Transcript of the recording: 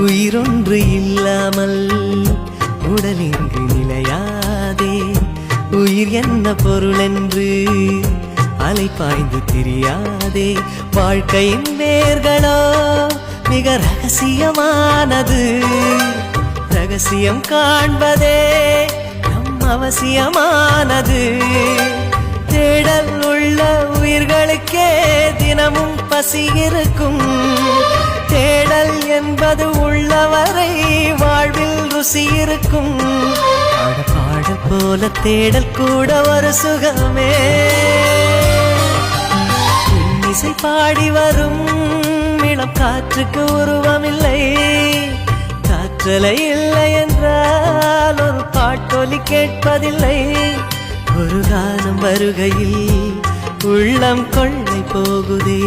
உயிரொன்று இல்லாமல் உடல் இங்கு நிலையாதே. உயிர் என்ன பொருள் என்று அலைப்பாய்ந்து தெரியாதே. வாழ்க்கையின் வேர்களோ மிக ரகசியமானது. ரகசியம் காண்பதே நம் அவசியமானது. தேடல் உள்ள உயிர்களுக்கே தினமும் பசி இருக்கும். தேடல் என்பது உள்ளவரை வாழ்வில் ருசி இருக்கும். பாடல் போல தேடல் கூட ஒரு சுகமே. இசை பாடி வரும் இளம் காற்றுக்கு உருவமில்லை. காற்றலை இல்லை என்றால் ஒரு பாட்டொலி கேட்பதில்லை. ஒரு காலம் வருகையில் உள்ளம் கொள்ளை போகுதே.